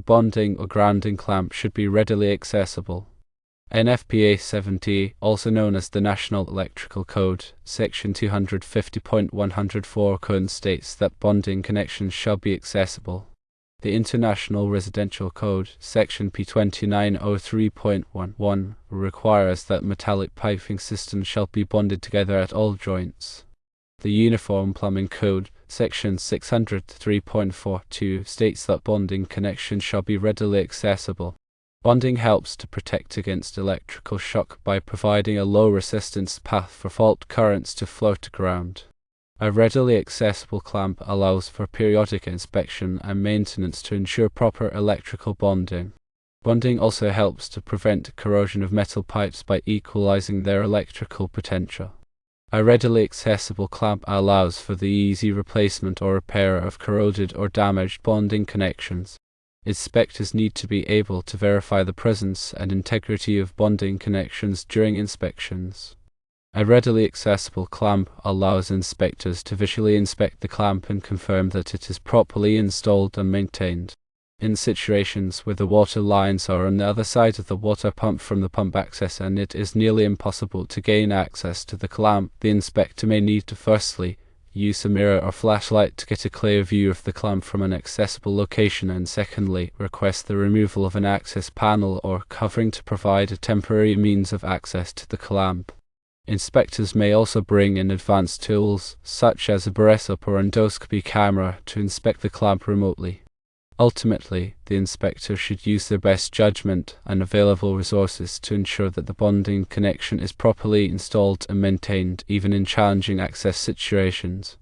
bonding or grounding clamp should be readily accessible. NFPA 70, also known as the National Electrical Code, Section 250.104 code states that bonding connections shall be accessible. The International Residential Code, Section P2903.11, requires that metallic piping systems shall be bonded together at all joints. The Uniform Plumbing Code, Section 603.42, states that bonding connections shall be readily accessible. Bonding helps to protect against electrical shock by providing a low-resistance path for fault currents to flow to ground. A readily accessible clamp allows for periodic inspection and maintenance to ensure proper electrical bonding. Bonding also helps to prevent corrosion of metal pipes by equalizing their electrical potential. A readily accessible clamp allows for the easy replacement or repair of corroded or damaged bonding connections. Inspectors need to be able to verify the presence and integrity of bonding connections during inspections. A readily accessible clamp allows inspectors to visually inspect the clamp and confirm that it is properly installed and maintained. In situations where the water lines are on the other side of the water pump from the pump access and it is nearly impossible to gain access to the clamp, the inspector may need to firstly use a mirror or flashlight to get a clear view of the clamp from an accessible location, and secondly, request the removal of an access panel or covering to provide a temporary means of access to the clamp. Inspectors may also bring in advanced tools, such as a Borescope or endoscopy camera, to inspect the clamp remotely. Ultimately, the inspector should use their best judgment and available resources to ensure that the bonding connection is properly installed and maintained, even in challenging access situations.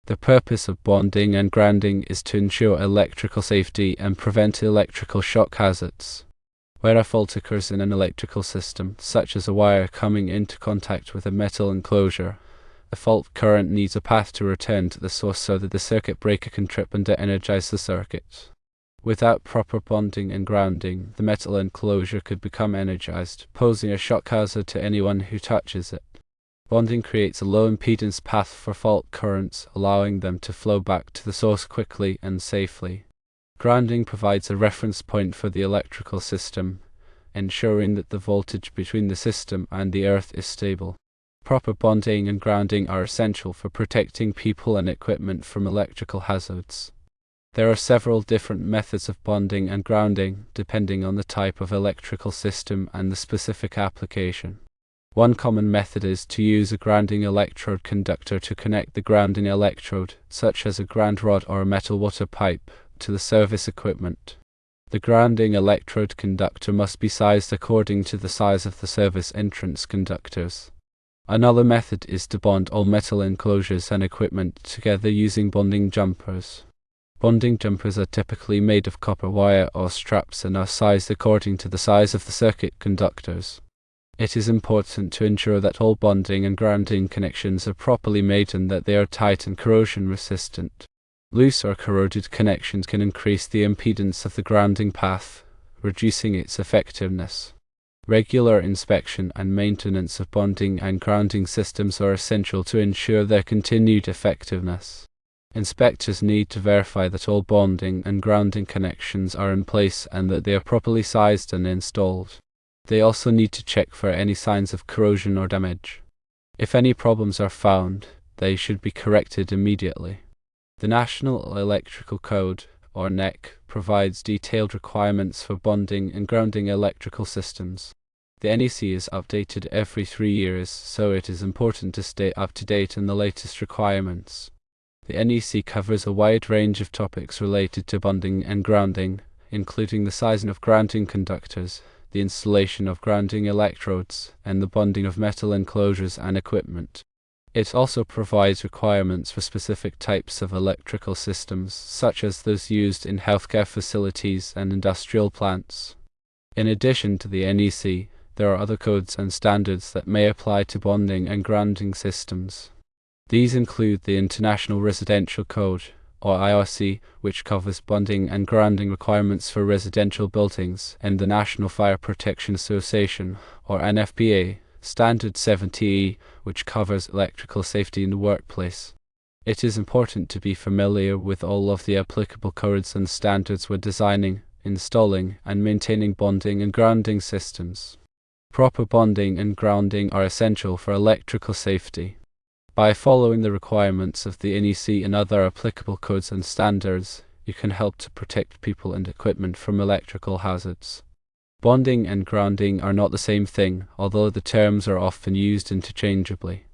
The purpose of bonding and grounding is to ensure electrical safety and prevent electrical shock hazards. Where a fault occurs in an electrical system, such as a wire coming into contact with a metal enclosure, the fault current needs a path to return to the source so that the circuit breaker can trip and de-energize the circuit. Without proper bonding and grounding, the metal enclosure could become energized, posing a shock hazard to anyone who touches it. Bonding creates a low impedance path for fault currents, allowing them to flow back to the source quickly and safely. Grounding provides a reference point for the electrical system, ensuring that the voltage between the system and the earth is stable. Proper bonding and grounding are essential for protecting people and equipment from electrical hazards. There are several different methods of bonding and grounding, depending on the type of electrical system and the specific application. One common method is to use a grounding electrode conductor to connect the grounding electrode, such as a ground rod or a metal water pipe, to the service equipment. The grounding electrode conductor must be sized according to the size of the service entrance conductors. Another method is to bond all metal enclosures and equipment together using bonding jumpers. Bonding jumpers are typically made of copper wire or straps and are sized according to the size of the circuit conductors. It is important to ensure that all bonding and grounding connections are properly made and that they are tight and corrosion resistant. Loose or corroded connections can increase the impedance of the grounding path, reducing its effectiveness. Regular inspection and maintenance of bonding and grounding systems are essential to ensure their continued effectiveness. Inspectors need to verify that all bonding and grounding connections are in place and that they are properly sized and installed. They also need to check for any signs of corrosion or damage. If any problems are found, they should be corrected immediately. The National Electrical Code, or NEC, provides detailed requirements for bonding and grounding electrical systems. The NEC is updated every 3 years, so it is important to stay up to date on the latest requirements. The NEC covers a wide range of topics related to bonding and grounding, including the sizing of grounding conductors, the installation of grounding electrodes, and the bonding of metal enclosures and equipment. It also provides requirements for specific types of electrical systems, such as those used in healthcare facilities and industrial plants. In addition to the NEC, there are other codes and standards that may apply to bonding and grounding systems. These include the International Residential Code, or IRC, which covers bonding and grounding requirements for residential buildings, and the National Fire Protection Association, or NFPA, Standard 70E, which covers electrical safety in the workplace. It is important to be familiar with all of the applicable codes and standards when designing, installing, and maintaining bonding and grounding systems. Proper bonding and grounding are essential for electrical safety. By following the requirements of the NEC and other applicable codes and standards, you can help to protect people and equipment from electrical hazards. Bonding and grounding are not the same thing, although the terms are often used interchangeably.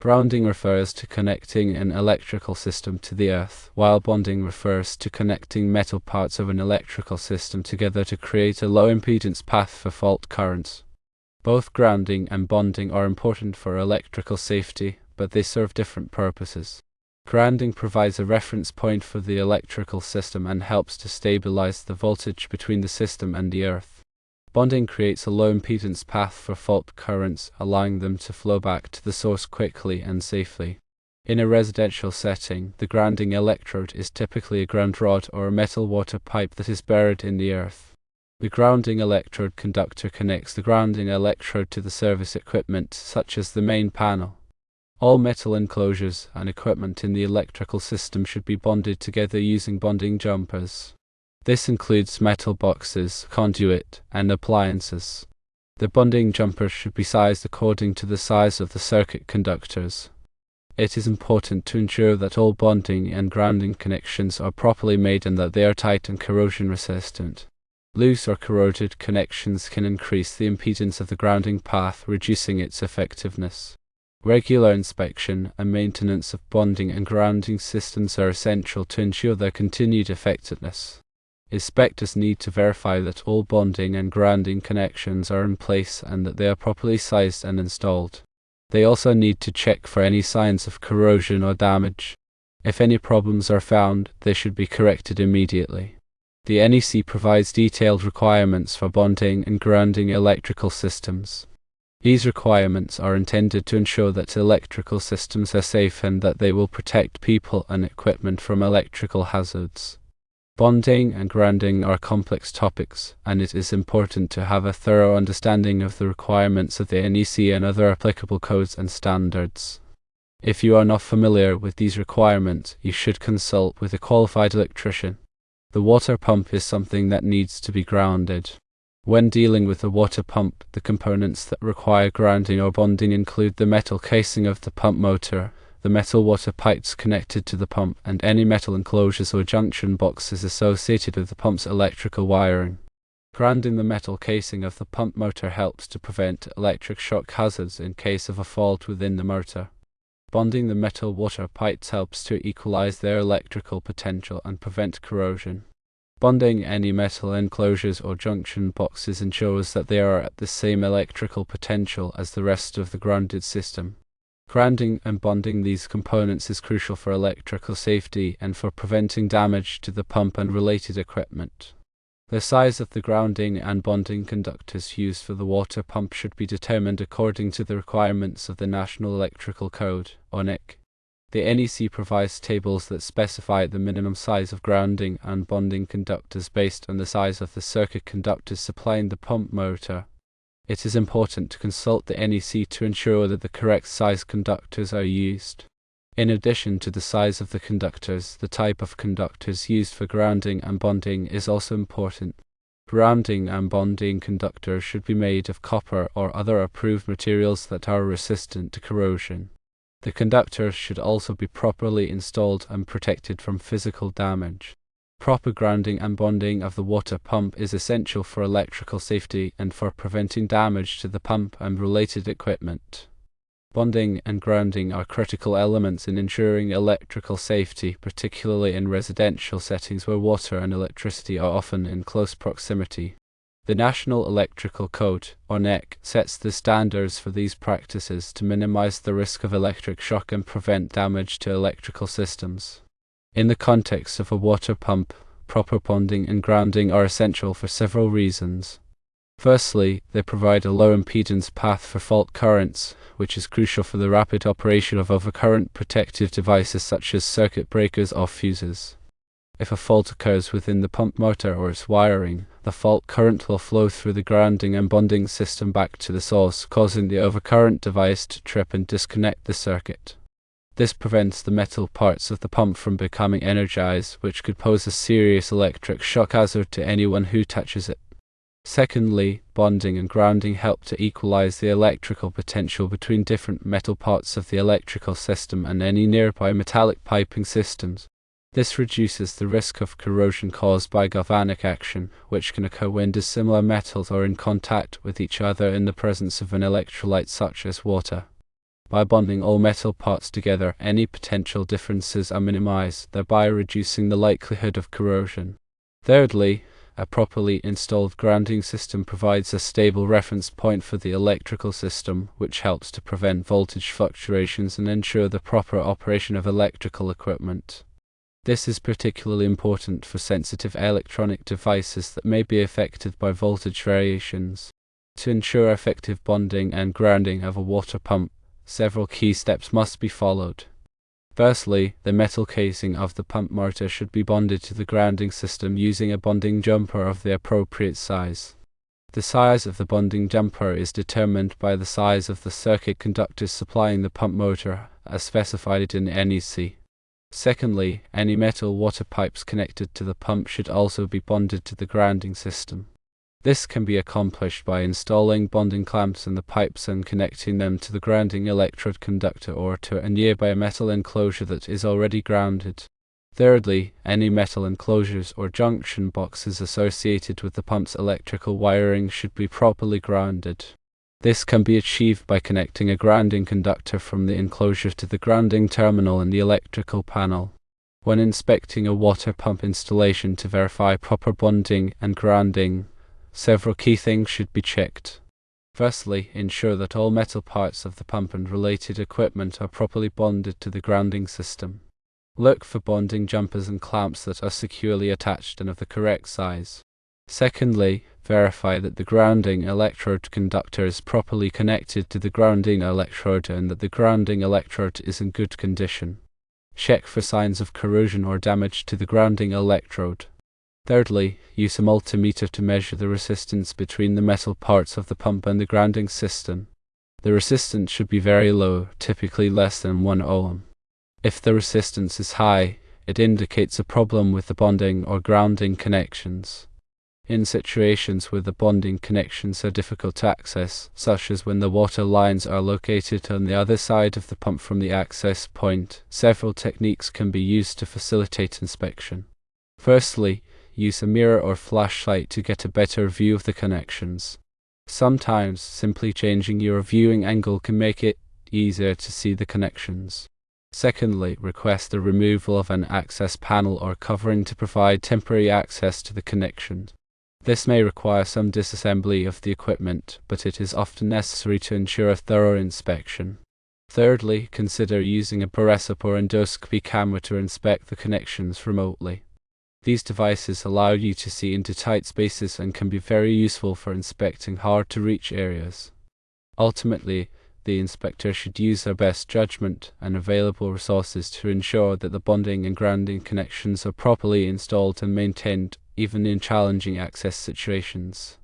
Grounding refers to connecting an electrical system to the earth, while bonding refers to connecting metal parts of an electrical system together to create a low-impedance path for fault currents. Both grounding and bonding are important for electrical safety, but they serve different purposes. Grounding provides a reference point for the electrical system and helps to stabilize the voltage between the system and the earth. Bonding creates a low-impedance path for fault currents, allowing them to flow back to the source quickly and safely. In a residential setting, the grounding electrode is typically a ground rod or a metal water pipe that is buried in the earth. The grounding electrode conductor connects the grounding electrode to the service equipment, such as the main panel. All metal enclosures and equipment in the electrical system should be bonded together using bonding jumpers. This includes metal boxes, conduit, and appliances. The bonding jumpers should be sized according to the size of the circuit conductors. It is important to ensure that all bonding and grounding connections are properly made and that they are tight and corrosion resistant. Loose or corroded connections can increase the impedance of the grounding path, reducing its effectiveness. Regular inspection and maintenance of bonding and grounding systems are essential to ensure their continued effectiveness. Inspectors need to verify that all bonding and grounding connections are in place and that they are properly sized and installed. They also need to check for any signs of corrosion or damage. If any problems are found, they should be corrected immediately. The NEC provides detailed requirements for bonding and grounding electrical systems. These requirements are intended to ensure that electrical systems are safe and that they will protect people and equipment from electrical hazards. Bonding and grounding are complex topics, and it is important to have a thorough understanding of the requirements of the NEC and other applicable codes and standards. If you are not familiar with these requirements, you should consult with a qualified electrician. The water pump is something that needs to be grounded. When dealing with a water pump, the components that require grounding or bonding include the metal casing of the pump motor, the metal water pipes connected to the pump, and any metal enclosures or junction boxes associated with the pump's electrical wiring. Grounding the metal casing of the pump motor helps to prevent electric shock hazards in case of a fault within the motor. Bonding the metal water pipes helps to equalize their electrical potential and prevent corrosion. Bonding any metal enclosures or junction boxes ensures that they are at the same electrical potential as the rest of the grounded system. Grounding and bonding these components is crucial for electrical safety and for preventing damage to the pump and related equipment. The size of the grounding and bonding conductors used for the water pump should be determined according to the requirements of the National Electrical Code, or NEC. The NEC provides tables that specify the minimum size of grounding and bonding conductors based on the size of the circuit conductors supplying the pump motor. It is important to consult the NEC to ensure that the correct size conductors are used. In addition to the size of the conductors, the type of conductors used for grounding and bonding is also important. Grounding and bonding conductors should be made of copper or other approved materials that are resistant to corrosion. The conductors should also be properly installed and protected from physical damage. Proper grounding and bonding of the water pump is essential for electrical safety and for preventing damage to the pump and related equipment. Bonding and grounding are critical elements in ensuring electrical safety, particularly in residential settings where water and electricity are often in close proximity. The National Electrical Code, or NEC, sets the standards for these practices to minimize the risk of electric shock and prevent damage to electrical systems. In the context of a water pump, proper bonding and grounding are essential for several reasons. Firstly, they provide a low impedance path for fault currents, which is crucial for the rapid operation of overcurrent protective devices such as circuit breakers or fuses. If a fault occurs within the pump motor or its wiring, the fault current will flow through the grounding and bonding system back to the source, causing the overcurrent device to trip and disconnect the circuit. This prevents the metal parts of the pump from becoming energized, which could pose a serious electric shock hazard to anyone who touches it. Secondly, bonding and grounding help to equalize the electrical potential between different metal parts of the electrical system and any nearby metallic piping systems. This reduces the risk of corrosion caused by galvanic action, which can occur when dissimilar metals are in contact with each other in the presence of an electrolyte such as water. By bonding all metal parts together, any potential differences are minimized, thereby reducing the likelihood of corrosion. Thirdly, a properly installed grounding system provides a stable reference point for the electrical system, which helps to prevent voltage fluctuations and ensure the proper operation of electrical equipment. This is particularly important for sensitive electronic devices that may be affected by voltage variations. To ensure effective bonding and grounding of a water pump, several key steps must be followed. Firstly, the metal casing of the pump motor should be bonded to the grounding system using a bonding jumper of the appropriate size. The size of the bonding jumper is determined by the size of the circuit conductors supplying the pump motor, as specified in NEC. Secondly, any metal water pipes connected to the pump should also be bonded to the grounding system. This can be accomplished by installing bonding clamps in the pipes and connecting them to the grounding electrode conductor or to a nearby metal enclosure that is already grounded. Thirdly, any metal enclosures or junction boxes associated with the pump's electrical wiring should be properly grounded. This can be achieved by connecting a grounding conductor from the enclosure to the grounding terminal in the electrical panel. When inspecting a water pump installation to verify proper bonding and grounding, several key things should be checked. Firstly, ensure that all metal parts of the pump and related equipment are properly bonded to the grounding system. Look for bonding jumpers and clamps that are securely attached and of the correct size. Secondly, verify that the grounding electrode conductor is properly connected to the grounding electrode and that the grounding electrode is in good condition. Check for signs of corrosion or damage to the grounding electrode. Thirdly, use a multimeter to measure the resistance between the metal parts of the pump and the grounding system. The resistance should be very low, typically less than 1 ohm. If the resistance is high, it indicates a problem with the bonding or grounding connections. In situations where the bonding connections are difficult to access, such as when the water lines are located on the other side of the pump from the access point, several techniques can be used to facilitate inspection. Firstly, use a mirror or flashlight to get a better view of the connections. Sometimes, simply changing your viewing angle can make it easier to see the connections. Secondly, request the removal of an access panel or covering to provide temporary access to the connections. This may require some disassembly of the equipment, but it is often necessary to ensure a thorough inspection. Thirdly, consider using a Borescope or endoscopy camera to inspect the connections remotely. These devices allow you to see into tight spaces and can be very useful for inspecting hard-to-reach areas. Ultimately, the inspector should use their best judgment and available resources to ensure that the bonding and grounding connections are properly installed and maintained, even in challenging access situations.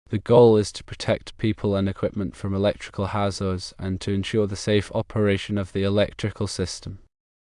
The goal is to protect people and equipment from electrical hazards and to ensure the safe operation of the electrical system.